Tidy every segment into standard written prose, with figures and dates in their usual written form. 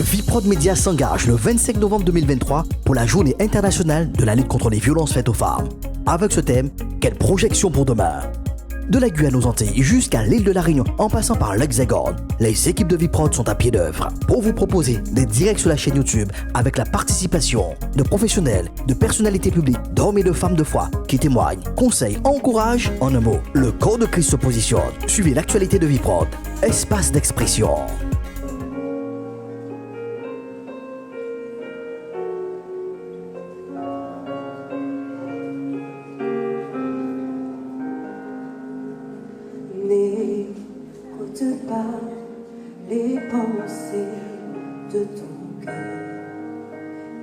Viprod Média s'engage le 25 novembre 2023 pour la journée internationale de la lutte contre les violences faites aux femmes. Avec ce thème, quelle projection pour demain? De la Guyane aux Antilles jusqu'à l'île de la Réunion en passant par l'Hexagone, les équipes de Viprod sont à pied d'œuvre pour vous proposer des directs sur la chaîne YouTube avec la participation de professionnels, de personnalités publiques, d'hommes et de femmes de foi qui témoignent, conseillent, encouragent. En un mot, le corps de Christ se positionne. Suivez l'actualité de Viprod, espace d'expression. N'écoute pas les pensées de ton cœur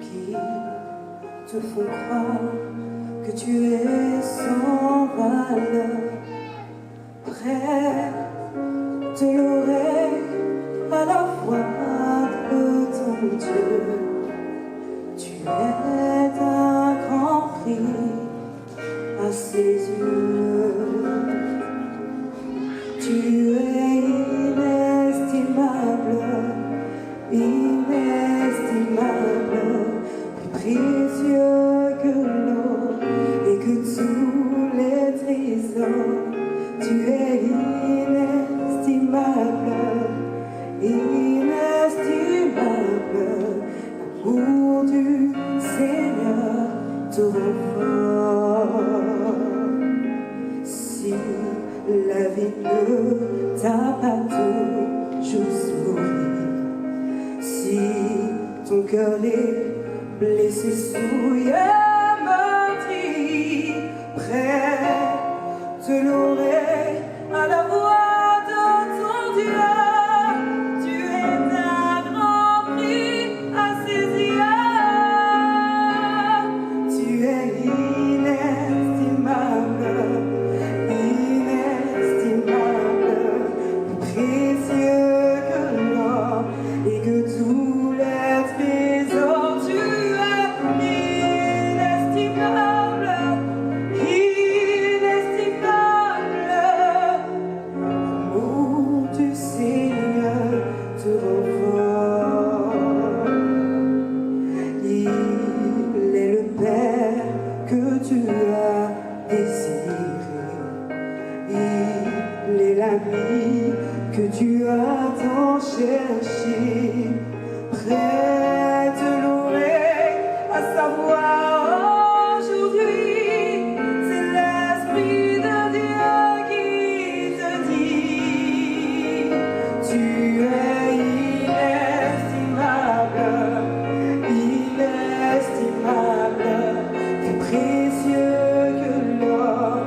qui te font croire que tu es sans valeur. Prête l'oreille à la voix de ton Dieu. Tu es d'un grand prix à ses yeux. Tu es inestimable, inestimable, plus précieux que l'or et que tous les trésors. Tu es inestimable, inestimable, l'amour du Seigneur te rend fort. Si la vie ne t'a pas toujours souri, si ton cœur est blessé, souillé, meurtri, prête l'oreille à la voix de ton Dieu. Tu es d'un grand prix à ses yeux. Tu es inestimable, précieux que l'or et que tous les trésors. Tu es inestimable, inestimable. L'amour du Seigneur te rend fort. Il est le Père que tu as désiré. Il est l'ami que tu as tant cherché. Prête l'oreille à savoir aujourd'hui. C'est l'Esprit de Dieu qui te dit: tu es inestimable, inestimable, plus précieux que l'or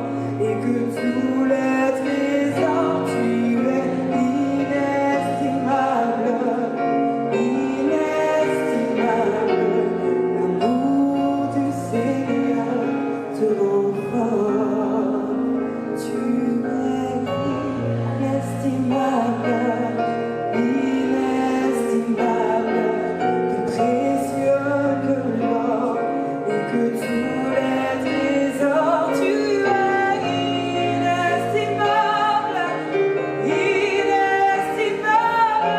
et que tous les trésors. Tu es inestimable, inestimable, l'amour du Seigneur te rend fort. Tu es inestimable, inestimable, plus précieux que l'or et que tous les trésors. Tu es inestimable, inestimable,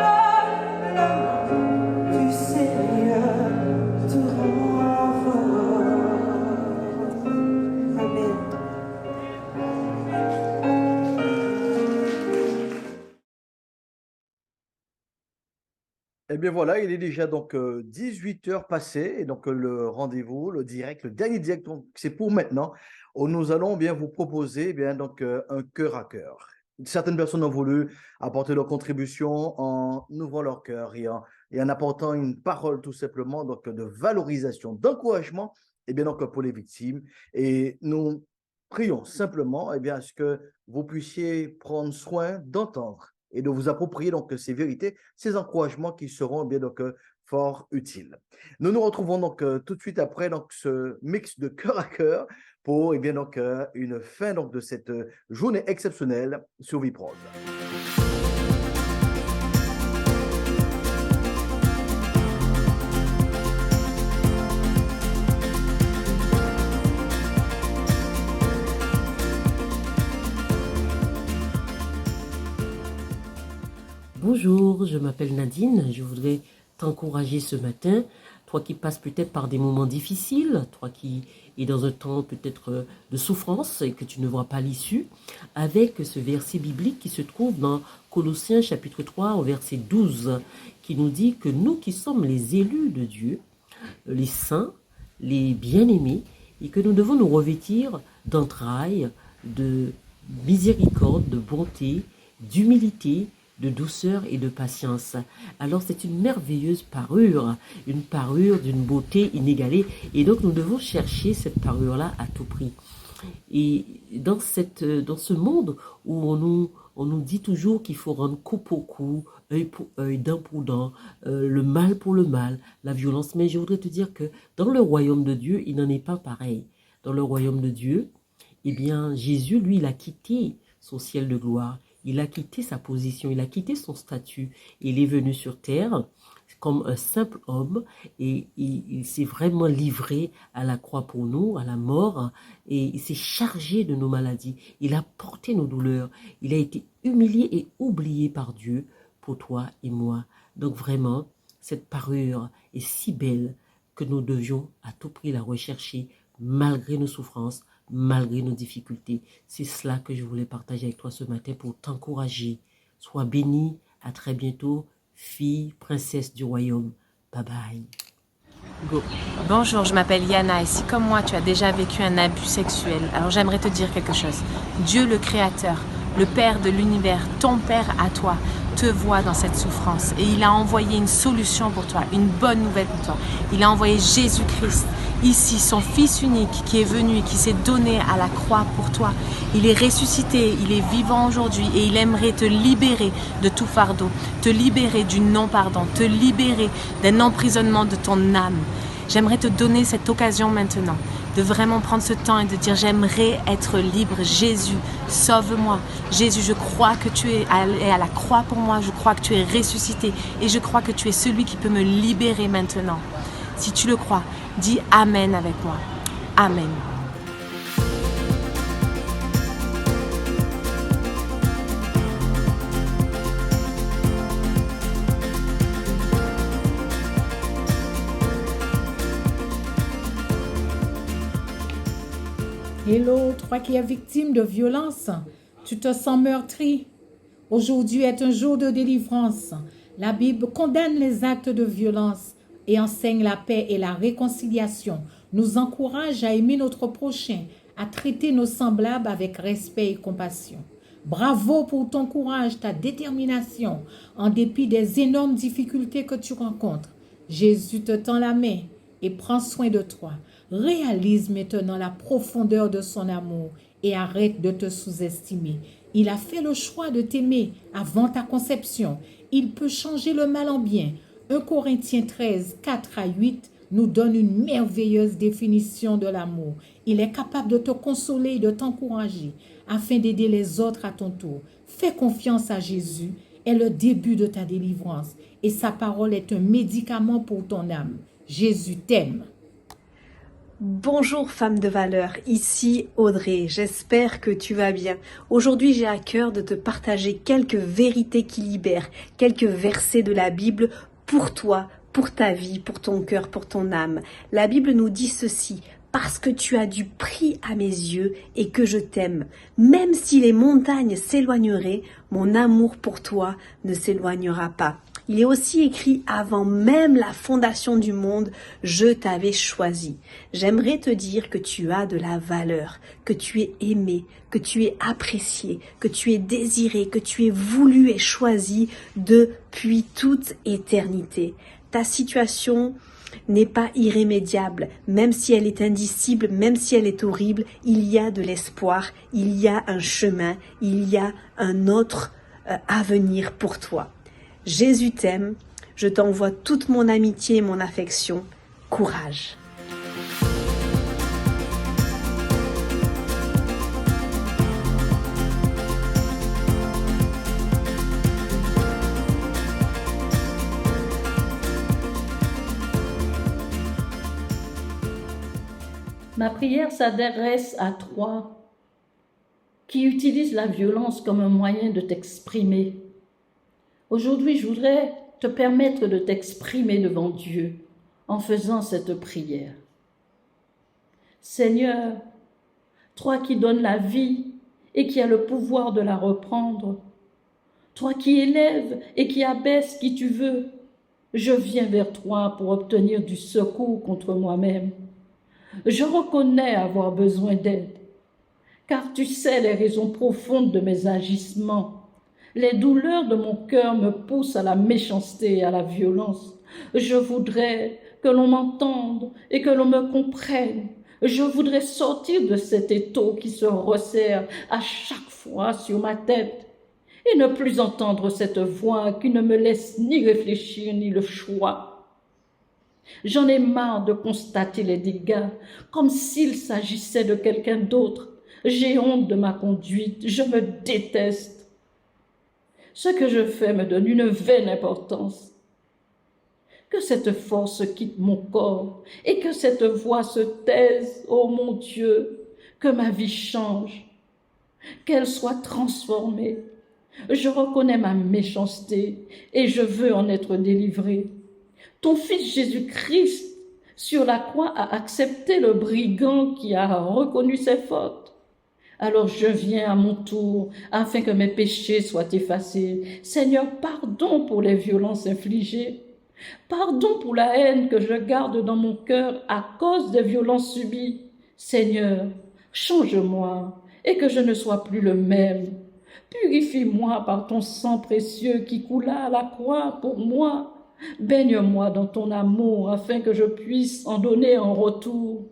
l'amour du Seigneur te rend fort. Amen. Eh bien voilà, il est déjà donc 18 heures passées et donc le rendez-vous, le direct, le dernier direct, donc, c'est pour maintenant où nous allons bien vous proposer donc un cœur à cœur. Certaines personnes ont voulu apporter leur contribution en ouvrant leur cœur et en apportant une parole tout simplement donc de valorisation, d'encouragement donc pour les victimes. Et nous prions simplement à ce que vous puissiez prendre soin d'entendre et de vous approprier donc ces vérités, ces encouragements qui seront donc fort utiles. Nous nous retrouvons donc tout de suite après donc ce mix de cœur à cœur pour donc une fin donc de cette journée exceptionnelle sur Viprod. Bonjour, je m'appelle Nadine. Je voudrais t'encourager ce matin, toi qui passes peut-être par des moments difficiles, toi qui es dans un temps peut-être de souffrance et que tu ne vois pas l'issue, avec ce verset biblique qui se trouve dans Colossiens chapitre 3 au verset 12, qui nous dit que nous qui sommes les élus de Dieu, les saints, les bien-aimés, et que nous devons nous revêtir d'entrailles, de miséricorde, de bonté, d'humilité, de douceur et de patience. Alors c'est une merveilleuse parure, une parure d'une beauté inégalée, et donc nous devons chercher cette parure-là à tout prix. Et dans ce monde où on nous dit toujours qu'il faut rendre coup pour coup, œil pour œil, dent pour dent, le mal pour le mal, la violence, mais je voudrais te dire que dans le royaume de Dieu, il n'en est pas pareil. Dans le royaume de Dieu, eh bien, Jésus, lui, il a quitté son ciel de gloire, il a quitté sa position, il a quitté son statut, il est venu sur terre comme un simple homme et il s'est vraiment livré à la croix pour nous, à la mort, et il s'est chargé de nos maladies, il a porté nos douleurs, il a été humilié et oublié par Dieu pour toi et moi. Donc vraiment, cette parure est si belle que nous devions à tout prix la rechercher malgré nos souffrances, malgré nos difficultés. C'est cela que je voulais partager avec toi ce matin pour t'encourager. Sois béni, à très bientôt, fille, princesse du royaume. Bye bye. Go. Bonjour, je m'appelle Yana et si comme moi tu as déjà vécu un abus sexuel, alors j'aimerais te dire quelque chose. Dieu le Créateur, le Père de l'univers, ton Père à toi, te voit dans cette souffrance et il a envoyé une solution pour toi, une bonne nouvelle pour toi. Il a envoyé Jésus-Christ, ici son Fils unique qui est venu et qui s'est donné à la croix pour toi. Il est ressuscité, il est vivant aujourd'hui et il aimerait te libérer de tout fardeau, te libérer du non-pardon, te libérer d'un emprisonnement de ton âme. J'aimerais te donner cette occasion maintenant de vraiment prendre ce temps et de dire j'aimerais être libre. Jésus, sauve-moi. Jésus, je crois que tu es allé à la croix pour moi. Je crois que tu es ressuscité et je crois que tu es celui qui peut me libérer maintenant. Si tu le crois, dis Amen avec moi. Amen. Hello, toi qui es victime de violence, tu te sens meurtri. Aujourd'hui est un jour de délivrance. La Bible condamne les actes de violence et enseigne la paix et la réconciliation. Nous encourage à aimer notre prochain, à traiter nos semblables avec respect et compassion. Bravo pour ton courage, ta détermination, en dépit des énormes difficultés que tu rencontres. Jésus te tend la main et prend soin de toi. Réalise maintenant la profondeur de son amour et arrête de te sous-estimer. Il a fait le choix de t'aimer avant ta conception. Il peut changer le mal en bien. 1 Corinthiens 13, 4 à 8 nous donne une merveilleuse définition de l'amour. Il est capable de te consoler et de t'encourager afin d'aider les autres à ton tour. Fais confiance à Jésus, est le début de ta délivrance et sa parole est un médicament pour ton âme. Jésus t'aime. Bonjour femme de valeur, ici Audrey, j'espère que tu vas bien. Aujourd'hui j'ai à cœur de te partager quelques vérités qui libèrent, quelques versets de la Bible pour toi, pour ta vie, pour ton cœur, pour ton âme. La Bible nous dit ceci: parce que tu as du prix à mes yeux et que je t'aime. Même si les montagnes s'éloigneraient, mon amour pour toi ne s'éloignera pas. Il est aussi écrit: avant même la fondation du monde, je t'avais choisi. J'aimerais te dire que tu as de la valeur, que tu es aimé, que tu es apprécié, que tu es désiré, que tu es voulu et choisi depuis toute éternité. Ta situation n'est pas irrémédiable, même si elle est indicible, même si elle est horrible, il y a de l'espoir, il y a un chemin, il y a un autre avenir pour toi. Jésus t'aime, je t'envoie toute mon amitié et mon affection. Courage. Ma prière s'adresse à toi qui utilisent la violence comme un moyen de t'exprimer. Aujourd'hui, je voudrais te permettre de t'exprimer devant Dieu en faisant cette prière. Seigneur, toi qui donnes la vie et qui as le pouvoir de la reprendre, toi qui élèves et qui abaisses qui tu veux, je viens vers toi pour obtenir du secours contre moi-même. Je reconnais avoir besoin d'aide, car tu sais les raisons profondes de mes agissements. Les douleurs de mon cœur me poussent à la méchanceté et à la violence. Je voudrais que l'on m'entende et que l'on me comprenne. Je voudrais sortir de cet étau qui se resserre à chaque fois sur ma tête et ne plus entendre cette voix qui ne me laisse ni réfléchir ni le choix. J'en ai marre de constater les dégâts comme s'il s'agissait de quelqu'un d'autre. J'ai honte de ma conduite, je me déteste. Ce que je fais me donne une vaine importance. Que cette force quitte mon corps et que cette voix se taise, ô mon Dieu, que ma vie change, qu'elle soit transformée. Je reconnais ma méchanceté et je veux en être délivré. Ton Fils Jésus-Christ, sur la croix, a accepté le brigand qui a reconnu ses fautes. Alors je viens à mon tour afin que mes péchés soient effacés. Seigneur, pardon pour les violences infligées. Pardon pour la haine que je garde dans mon cœur à cause des violences subies. Seigneur, change-moi et que je ne sois plus le même. Purifie-moi par ton sang précieux qui coula à la croix pour moi. Baigne-moi dans ton amour afin que je puisse en donner en retour.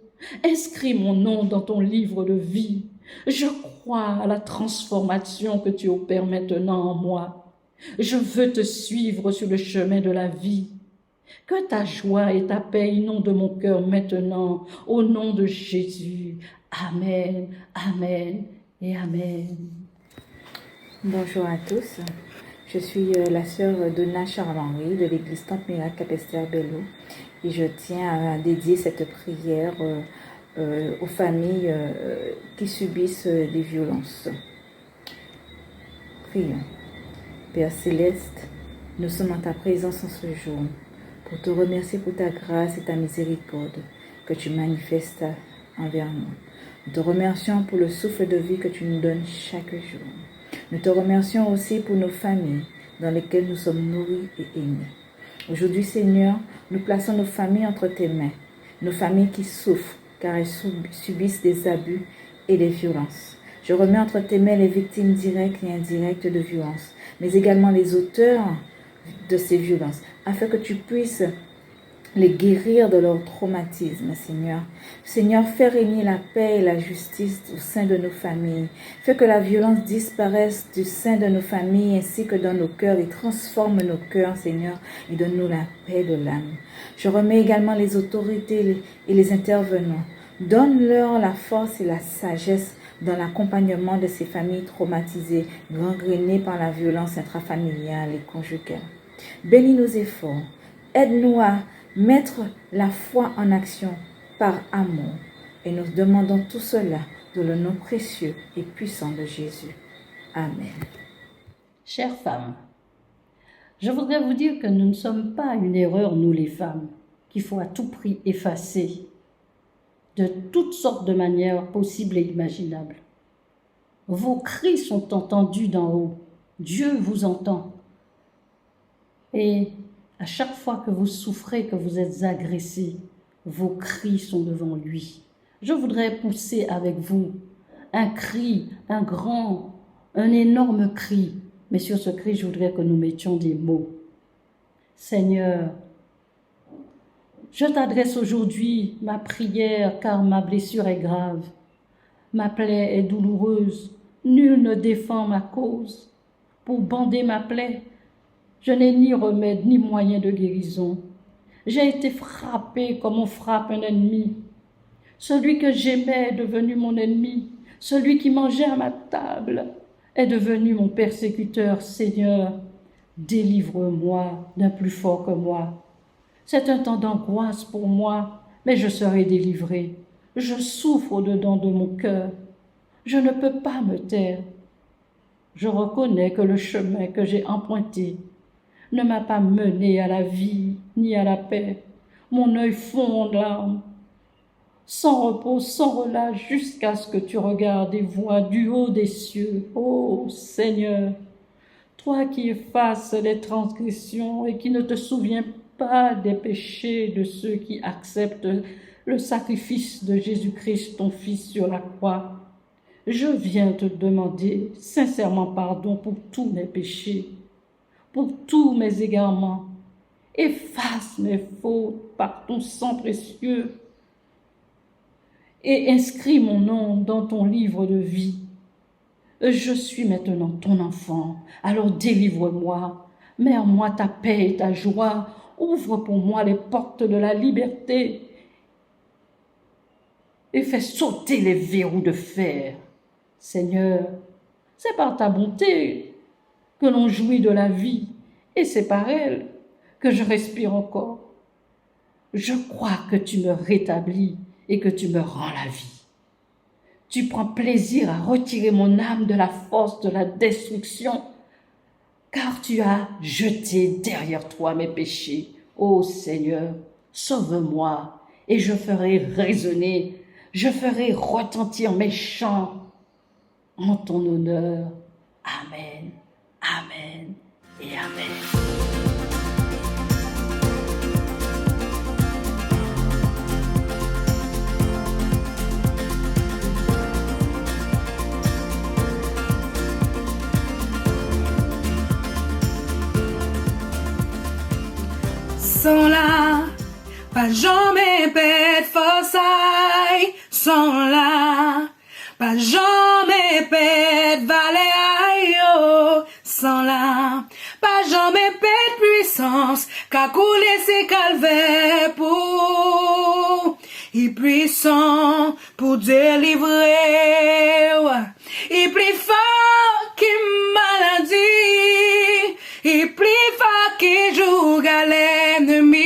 Inscris mon nom dans ton livre de vie. Je crois à la transformation que tu opères maintenant en moi. Je veux te suivre sur le chemin de la vie. Que ta joie et ta paix inondent de mon cœur maintenant, au nom de Jésus. Amen, amen et amen. Bonjour à tous, je suis la sœur Donna Charles-Henri de l'église Temple Miracle Capesterre-Bello et je tiens à dédier cette prière aux familles qui subissent des violences. Prions. Père Céleste, nous sommes en ta présence en ce jour pour te remercier pour ta grâce et ta miséricorde que tu manifestes envers nous. Nous te remercions pour le souffle de vie que tu nous donnes chaque jour. Nous te remercions aussi pour nos familles dans lesquelles nous sommes nourris et aimés. Aujourd'hui, Seigneur, nous plaçons nos familles entre tes mains, nos familles qui souffrent car elles subissent des abus et des violences. Je remets entre tes mains les victimes directes et indirectes de violences, mais également les auteurs de ces violences, afin que tu puisses les guérir de leur traumatisme, Seigneur. Seigneur, fais régner la paix et la justice au sein de nos familles. Fais que la violence disparaisse du sein de nos familles ainsi que dans nos cœurs et transforme nos cœurs, Seigneur, et donne-nous la paix de l'âme. Je remets également les autorités et les intervenants. Donne-leur la force et la sagesse dans l'accompagnement de ces familles traumatisées, gangrénées par la violence intrafamiliale et conjugale. Bénis nos efforts. Aide-nous à mettre la foi en action par amour. Et nous demandons tout cela dans le nom précieux et puissant de Jésus. Amen. Chères femmes, je voudrais vous dire que nous ne sommes pas une erreur, nous les femmes, qu'il faut à tout prix effacer de toutes sortes de manières possibles et imaginables. Vos cris sont entendus d'en haut. Dieu vous entend. Et à chaque fois que vous souffrez, que vous êtes agressé, vos cris sont devant lui. Je voudrais pousser avec vous un cri, un grand, un énorme cri. Mais sur ce cri, je voudrais que nous mettions des mots. Seigneur, je t'adresse aujourd'hui ma prière car ma blessure est grave. Ma plaie est douloureuse. Nul ne défend ma cause. Pour bander ma plaie, je n'ai ni remède ni moyen de guérison. J'ai été frappé comme on frappe un ennemi. Celui que j'aimais est devenu mon ennemi. Celui qui mangeait à ma table est devenu mon persécuteur. Seigneur, délivre-moi d'un plus fort que moi. C'est un temps d'angoisse pour moi, mais je serai délivré. Je souffre au-dedans de mon cœur. Je ne peux pas me taire. Je reconnais que le chemin que j'ai emprunté ne m'a pas mené à la vie ni à la paix. Mon œil fond en larmes, sans repos, sans relâche, jusqu'à ce que tu regardes et vois du haut des cieux. Ô Seigneur, toi qui effaces les transgressions et qui ne te souviens pas des péchés de ceux qui acceptent le sacrifice de Jésus-Christ, ton Fils, sur la croix, je viens te demander sincèrement pardon pour tous mes péchés, pour tous mes égarements. Efface mes fautes par ton sang précieux et inscris mon nom dans ton livre de vie. Je suis maintenant ton enfant, alors délivre-moi, mets en moi ta paix et ta joie, ouvre pour moi les portes de la liberté et fais sauter les verrous de fer. Seigneur, c'est par ta bonté que l'on jouit de la vie et c'est par elle que je respire encore. Je crois que tu me rétablis et que tu me rends la vie. Tu prends plaisir à retirer mon âme de la force de la destruction, car tu as jeté derrière toi mes péchés. Ô Seigneur, sauve-moi et je ferai résonner, je ferai retentir mes chants en ton honneur. Amen, amen et amen. Sans la, pas jamais perdre forçaille. Sans la, pas jamais perdre valeur. Sans la, pas jamais perdre puissance. Qu'a coulé ses calvaires pour, il puissant pour délivrer. Il plus fort que maladie. Il plus fort que joue à l'ennemi.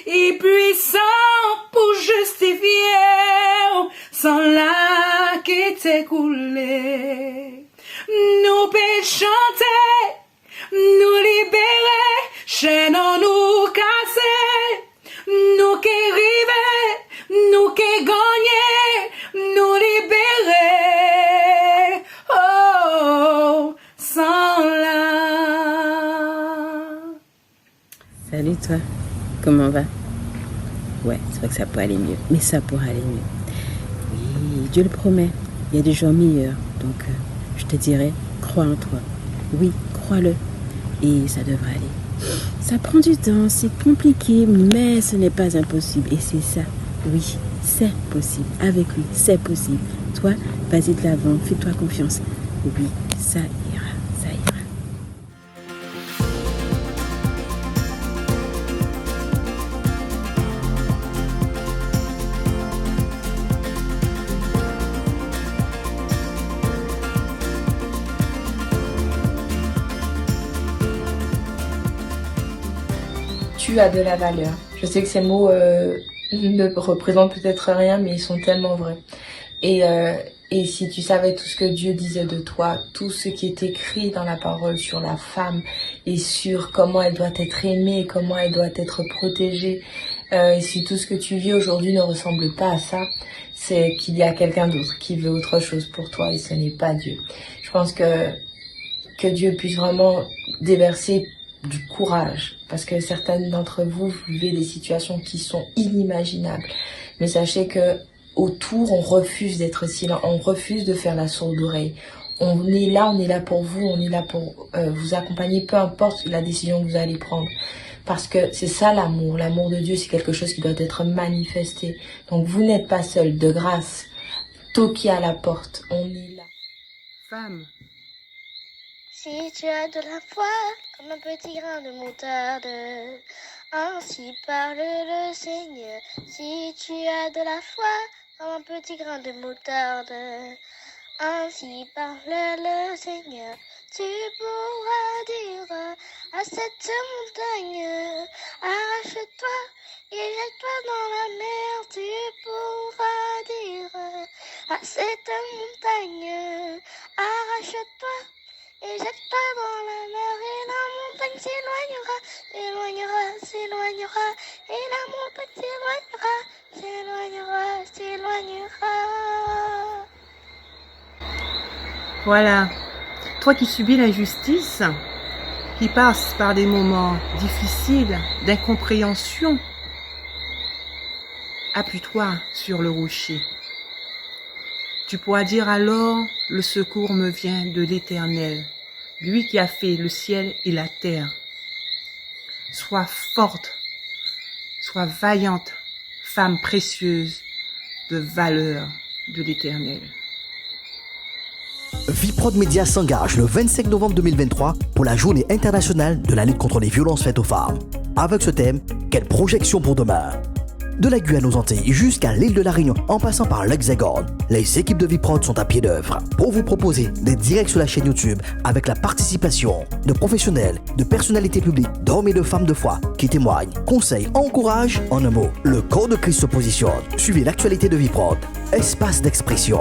Il puissant pour justifier. Sans la qui t'est coulé. Nous peut chanter, nous libérer, chaîne en nous casser, nous qui river, nous qui gagner, nous libérer. Oh, sans la. Salut toi, comment va? Ouais, c'est vrai que ça peut aller mieux, mais ça pourra aller mieux. Oui, Dieu le promet, il y a des jours meilleurs, donc je te dirais, crois en toi. Oui, crois-le, et ça devrait aller. Ça prend du temps, c'est compliqué, mais ce n'est pas impossible, et c'est ça. Oui, c'est possible, avec lui, c'est possible. Toi, vas-y de l'avant, fais-toi confiance. Oui, ça ira, ça ira. Tu as de la valeur. Je sais que ces mots ne représentent peut-être rien, mais ils sont tellement vrais. Et si tu savais tout ce que Dieu disait de toi, tout ce qui est écrit dans la parole sur la femme et sur comment elle doit être aimée, comment elle doit être protégée, et si tout ce que tu vis aujourd'hui ne ressemble pas à ça, c'est qu'il y a quelqu'un d'autre qui veut autre chose pour toi et ce n'est pas Dieu. Je pense que Dieu puisse vraiment déverser du courage, parce que certaines d'entre vous vivez des situations qui sont inimaginables. Mais sachez que autour, on refuse d'être silent, on refuse de faire la sourde oreille. On est là pour vous, on est là pour vous accompagner, peu importe la décision que vous allez prendre. Parce que c'est ça l'amour. L'amour de Dieu, c'est quelque chose qui doit être manifesté. Donc vous n'êtes pas seul, de grâce. Toquez à la porte, on est là. Femme. Si tu as de la foi, comme un petit grain de moutarde, ainsi parle le Seigneur. Si tu as de la foi, comme un petit grain de moutarde, ainsi parle le Seigneur. Tu pourras dire à cette montagne, arrache-toi et jette-toi dans la mer. Tu pourras dire à cette montagne, arrache-toi et et jette-toi dans la mer et la montagne s'éloignera, s'éloignera, s'éloignera, et la montagne s'éloignera, s'éloignera, s'éloignera. Voilà, toi qui subis l'injustice, qui passes par des moments difficiles d'incompréhension, appuie-toi sur le rocher. Tu pourras dire alors, le secours me vient de l'Éternel, lui qui a fait le ciel et la terre. Sois forte, sois vaillante, femme précieuse de valeur de l'Éternel. Viprod Média s'engage le 25 novembre 2023 pour la journée internationale de la lutte contre les violences faites aux femmes. Avec ce thème, quelle projection pour demain? De la Guyane aux Antilles jusqu'à l'île de la Réunion en passant par l'Hexagone, les équipes de Viprod sont à pied d'œuvre pour vous proposer des directs sur la chaîne YouTube avec la participation de professionnels, de personnalités publiques, d'hommes et de femmes de foi qui témoignent, conseillent, encouragent. En un mot, le corps de Christ se positionne. Suivez l'actualité de Viprod, espace d'expression.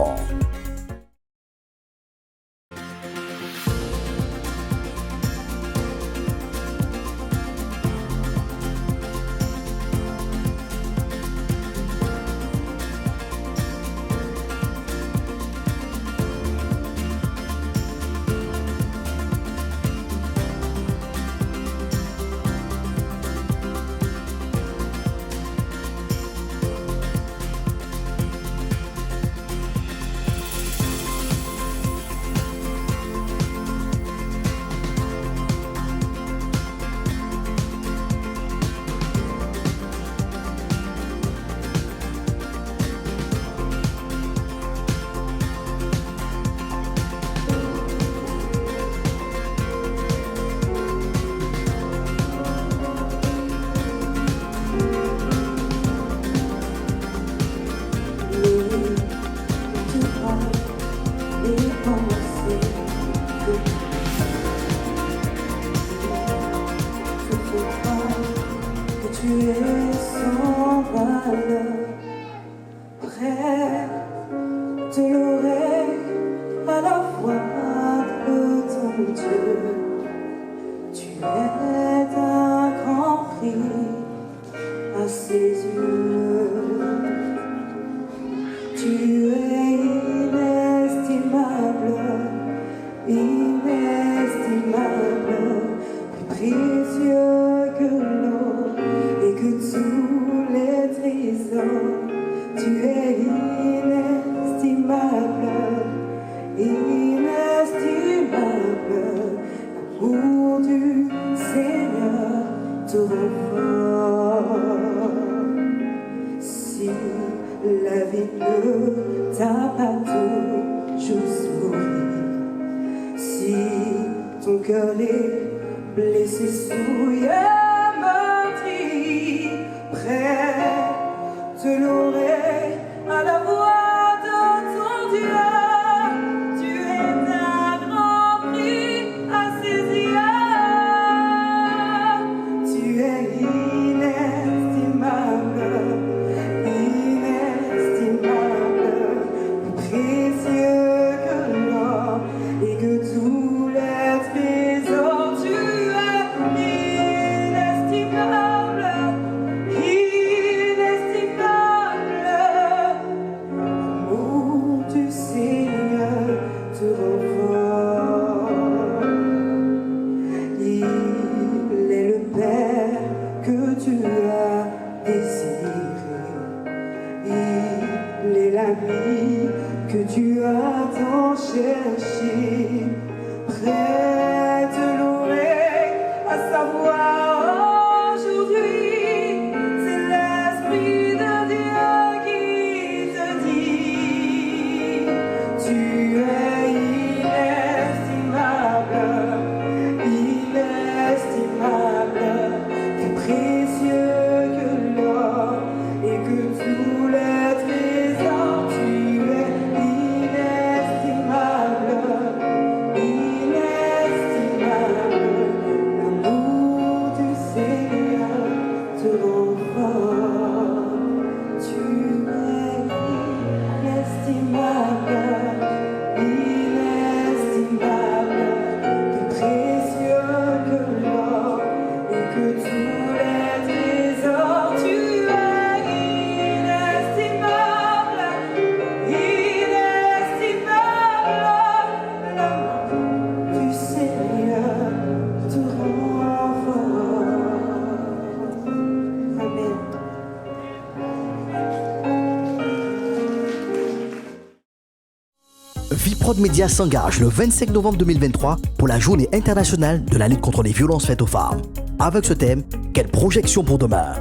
Viprod Média s'engage le 25 novembre 2023 pour la journée internationale de la lutte contre les violences faites aux femmes. Avec ce thème, quelle projection pour demain?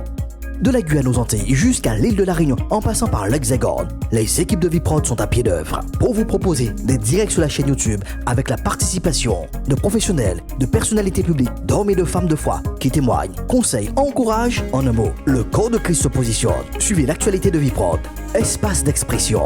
De la Guyane aux Antilles jusqu'à l'île de la Réunion en passant par l'Hexagone, les équipes de Viprod sont à pied d'œuvre pour vous proposer des directs sur la chaîne YouTube avec la participation de professionnels, de personnalités publiques, d'hommes et de femmes de foi qui témoignent, conseillent, encouragent. En un mot, le corps de Christ se positionne. Suivez l'actualité de Viprod, espace d'expression.